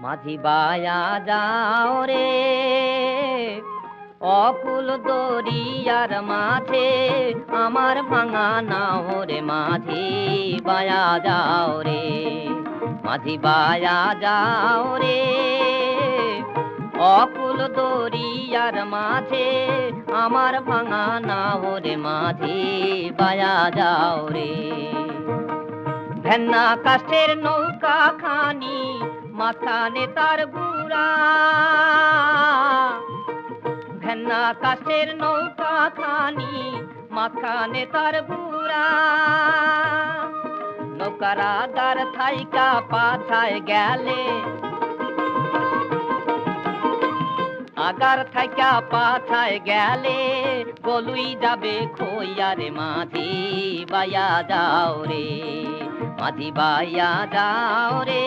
মাঝি বায়া যাও রে অকুল দরিয়ার মাঝে আমার ভাঙা নাও রে মাঝি বায়া যাও রে মাঝি বায়া যাও রে অকুল দরিয়ার মাঝে আমার ভাঙা নাও রে মাঝি বায়া যাও রে ভেন্না কাষ্ঠের নৌকা খানি মাথানে তার গুড়া ভেন্না কাষ্ঠের নৌকা খানি মাথানে তার গুড়া নৌকার আগার থাইকা পাছায় গেলে আগার থাইকা পাছায় গেলে গলুই যাবে খইয়া রে মাঝি বায়া যাও রে মাঝি বায়া যাও রে।